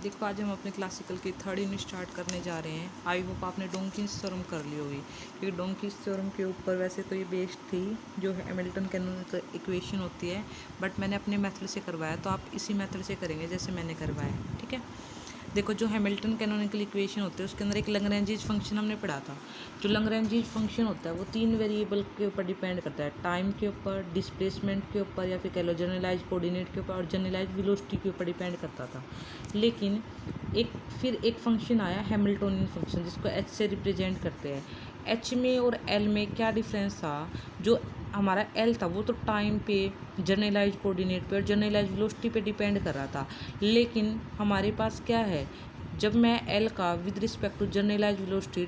देखो आज हम अपने क्लासिकल की थर्ड यूनिट स्टार्ट करने जा रहे हैं। आई होप आपने डोंकिंस थ्योरम कर ली होगी, क्योंकि डोंकिंस थ्योरम के ऊपर वैसे तो ये बेस्ड थी जो हैमिल्टन कैनोनिकल इक्वेशन होती है, बट मैंने अपने मेथड से करवाया, तो आप इसी मेथड से करेंगे जैसे मैंने करवाया। ठीक है, देखो जो हैमिल्टन कैनोनिकल इक्वेशन होते हैं उसके अंदर एक लैग्रेंज फंक्शन हमने पढ़ा था। जो लैग्रेंज फंक्शन होता है वो 3 वेरिएबल के ऊपर डिपेंड करता है, टाइम के ऊपर, डिस्प्लेसमेंट के ऊपर, या फिर कह लो जनरलाइज कोऑर्डिनेट के ऊपर और जनरलाइज वेलोसिटी के ऊपर डिपेंड करता था। लेकिन एक फंक्शन आया हैमिल्टोनियन फंक्शन, जिसको एच से रिप्रेजेंट करते हैं। एच में और एल में क्या डिफरेंस था? जो हमारा एल था वो तो टाइम पे, जनरलाइज कोऑर्डिनेट पे और जनरलाइज वेलोसिटी पे डिपेंड कर रहा था। लेकिन हमारे पास क्या है, जब मैं एल का with respect to generalize velocity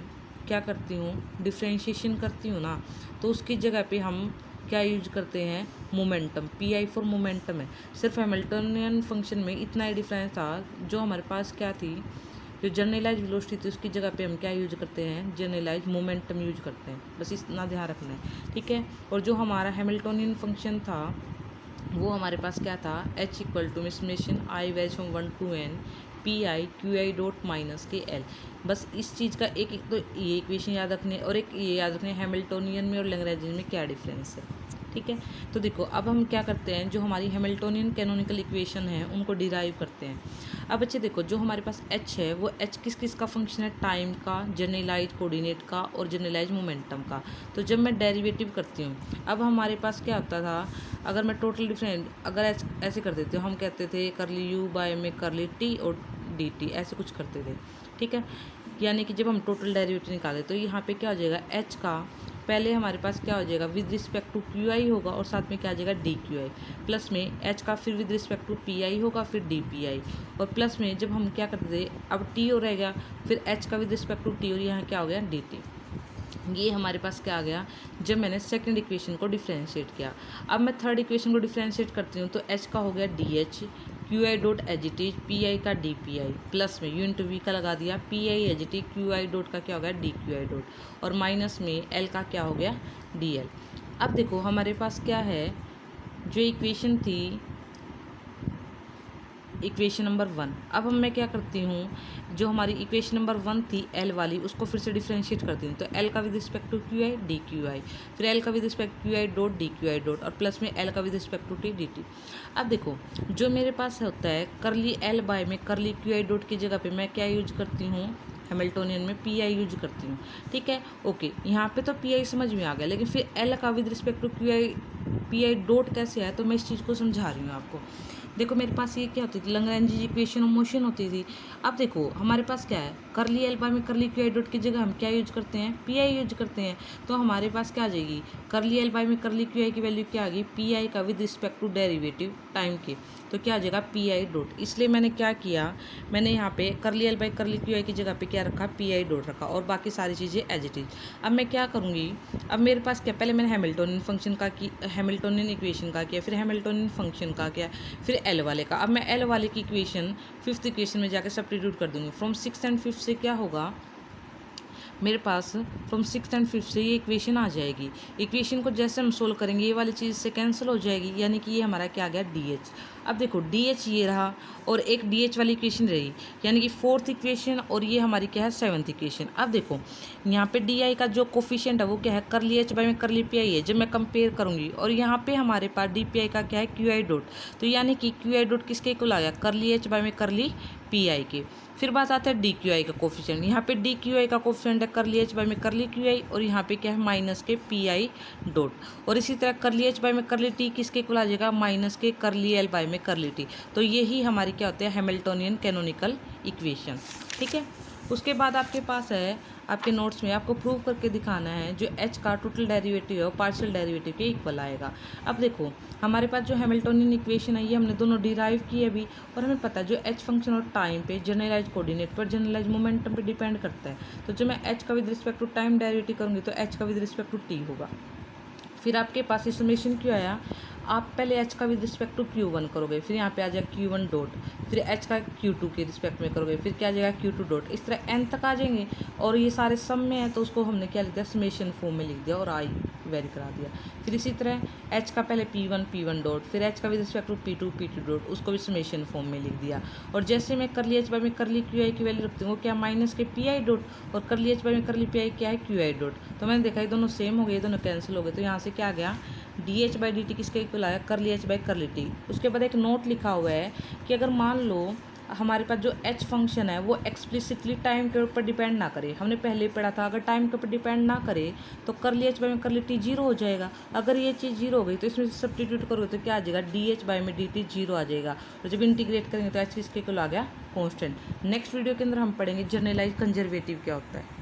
क्या करती हूँ, डिफ्रेंशिएशन करती हूँ ना, तो उसकी जगह पे हम क्या यूज करते हैं, momentum. P I for momentum है। सिर्फ हैमिल्टनियन फंक्शन में इतना ही डिफरेंस था, जो हमारे पास क्या थी, जो जनरलाइज वेलोसिटी थी उसकी जगह पे हम क्या यूज करते हैं, जनरलाइज मोमेंटम यूज करते हैं। बस इतना ध्यान रखना है, ठीक है। और जो हमारा हैमिल्टोनियन फंक्शन था वो हमारे पास क्या था, h equal to summation I varies from 1 to n P I Q I dot minus के एल। बस इस चीज़ का एक तो ये इक्वेशन याद रखने, और एक ये याद रखने हैमिल्टोनियन में और लैग्रेंजियन में क्या डिफरेंस है। ठीक है, तो देखो अब हम क्या करते हैं, जो हमारी हैमिल्टोनियन कैनोनिकल इक्वेशन है उनको डिराइव करते हैं। अब बच्चे देखो, जो हमारे पास h है वो h किस किस का फंक्शन है, टाइम का, जनरलाइज कोऑर्डिनेट का और जनरलाइज मोमेंटम का। तो जब मैं डेरिवेटिव करती हूँ, अब हमारे पास क्या होता था, अगर मैं टोटल डिफरेंट अगर ऐसे कर देते हो, हम कहते थे करली यू बाय में करली टी और डी टी, ऐसे कुछ करते थे। ठीक है, यानी कि जब हम टोटल डेरिवेटिव निकालें तो यहाँ पे क्या हो जाएगा, एच का पहले हमारे पास क्या हो जाएगा, with respect to Q I होगा और साथ में क्या आ जाएगा, डी क्यू आई, प्लस में एच का फिर with respect to P I होगा, फिर डी पी आई, और प्लस में जब हम क्या करते थे, अब टी हो रहेगा, फिर एच का विद रिस्पेक्ट टू टी, और यहाँ क्या हो गया, डी टी। ये हमारे पास क्या आ गया, जब मैंने सेकंड इक्वेशन को डिफ्रेंशिएट किया। अब मैं थर्ड इक्वेशन को डिफ्रेंशिएट करती हूँ, तो एच का हो गया D H, Q I dot H T, P I का डी पी आई, प्लस में यूनिट वी का लगा दिया, P I H T, Q I dot का क्या हो गया, डी क्यू आई डॉट, और माइनस में एल का क्या हो गया, डी एल। अब देखो हमारे पास क्या है, जो इक्वेशन थी इक्वेशन नंबर 1, अब मैं क्या करती हूँ, जो हमारी इक्वेशन नंबर 1 थी एल वाली, उसको फिर से डिफ्रेंशिएट करती हूँ। तो एल का with respect to Q I D Q I, फिर एल का with respect Q I dot D Q I dot, और प्लस में एल का with respect to T D T. अब देखो जो मेरे पास होता है, करली एल बाय में करली क्यू आई डॉट की जगह पे मैं क्या यूज करती हूँ, हैमिल्टोनियन में पी आई यूज करती हूँ। ठीक है, ओके, यहाँ पे तो पी आई समझ में आ गया, लेकिन फिर एल का with respect to Q I P I dot कैसे आया, तो मैं इस चीज़ को समझा रही हूँ आपको। देखो मेरे पास ये क्या होती थी, लैग्रेंज इक्वेशन ऑफ मोशन होती थी। अब देखो हमारे पास क्या है, करली एल बाय में करली क्यू आई डॉट की जगह हम क्या यूज करते हैं, पी आई यूज करते हैं। तो हमारे पास क्या आ जाएगी, करली एल बाय में करली क्यू आई की वैल्यू क्या आ गई, पी आई का with respect to derivative time के, तो क्या आ जाएगा, पी आई डॉट। इसलिए मैंने क्या किया, मैंने यहाँ पे करली एल बाय करली क्यू आई की जगह पे क्या रखा, पी आई डॉट रखा, और बाकी सारी चीज़ें एज इट इज। अब मैं क्या करूँगी, अब मेरे पास क्या, पहले मैंने हैमिल्टोनियन फंक्शन का की, हैमिल्टोनियन इक्वेशन का किया, फिर हैमिल्टोनियन फंक्शन का किया, फिर एल वाले का। अब मैं एल वाले की इक्वेशन फिफ्थ इक्वेशन में जाकर सब्स्टिट्यूट कर दूँगी। फ्रॉम सिक्स एंड फिफ्थ से क्या होगा, मेरे पास फ्रॉम सिक्स एंड फिफ्थ से ये इक्वेशन आ जाएगी। इक्वेशन को जैसे हम सोल्व करेंगे ये वाली चीज़ से कैंसिल हो जाएगी, यानी कि ये हमारा क्या आ गया, डी एच। अब देखो डी एच ये रहा, और एक डी एच वाली इक्वेशन रही, यानी कि फोर्थ इक्वेशन, और ये हमारी क्या है, सेवन्थ इक्वेशन। अब देखो यहाँ पे डी आई का जो कोफिशिएंट है वो क्या है, करली एच बाय में करली पी आई है। जब मैं कंपेयर करूँगी, और यहाँ पे हमारे पास डी पी आई का क्या है, क्यू आई डॉट, तो यानी कि क्यू आई डॉट किसके इक्वल आ गया, करली एच बाय में करली पी आई के। फिर बात आता है डी क्यू आई का कोफिशिएंट, यहाँ पे डी क्यू आई का कोफिशिएंट है करली एच बाय में करली क्यू आई, और यहाँ पे क्या है, माइनस के पी आई डॉट, और इसी तरह करली एच बाय में करली टी किसके इक्वल आ जाएगा, माइनस के करली एल बाय में करली टी। तो यही हमारी क्या होती है, हैमिल्टोनियन कैनोनिकल इक्वेशन। ठीक है, उसके बाद आपके पास है, आपके नोट्स में आपको प्रूव करके दिखाना है, जो एच का टोटल डेरिवेटिव है वो पार्शियल डेरिवेटिव के इक्वल आएगा। अब देखो हमारे पास जो हैमिल्टोनियन इक्वेशन है ये हमने दोनों डिराइव की है अभी, और हमें पता है जो एच फंक्शन और टाइम पे, जनरलाइज कोऑर्डिनेट पर, जनरलाइज मोमेंटम पे डिपेंड करता है। तो जब मैं एच का with respect to time derivative करूँगी तो एच का विद रिस्पेक्ट टू टी होगा। फिर आपके पास समेशन क्यों आया, आप पहले एच का विद रिस्पेक्ट टू Q1 करोगे, फिर यहाँ पे आ जाएगा Q1 डॉट, फिर एच का Q2 के रिस्पेक्ट में करोगे, फिर क्या आ जाएगा Q2 डॉट, इस तरह n तक आ जाएंगे, और ये सारे सम में है तो उसको हमने क्या लिख दिया, समेशन फॉर्म में लिख दिया, और आई वेरी करा दिया। फिर इसी तरह एच का पहले P1 डॉट, फिर एच का with respect to P2 dot, उसको भी समेशन फॉर्म में लिख दिया। और जैसे मैं करली एच बाई में करली क्यू आई की वैल्यू रखती हूँ, वो क्या माइनस के पी आई डॉट, और करली एच बाई में करली पी आई क्या है क्यू आई डॉट। तो मैंने देखा ये दोनों सेम हो गए, ये दोनों कैंसिल हो गए। तो यहाँ से क्या आ गया, D H by D T किसके इक्वल आया, करली एच बाई करली टी। उसके बाद एक नोट लिखा हुआ है कि अगर मान लो हमारे पास जो एच फंक्शन है वो एक्सप्लिसिटली टाइम के ऊपर डिपेंड ना करे, हमने पहले ही पढ़ा था अगर टाइम के ऊपर डिपेंड ना करे तो करली एच बाई में करली टी जीरो हो जाएगा। अगर ये चीज़ जीरो हो गई तो इसमें सब्स्टिट्यूट करोगे तो क्या आ जाएगा, डी एच बाई में डी टी जीरो आ जाएगा। और जब इंटीग्रेट करेंगे तो एच किसके इक्वल आ गया, कॉन्स्टेंट। नेक्स्ट वीडियो के अंदर हम पढ़ेंगे जनरलाइज कंजर्वेटिव क्या होता है।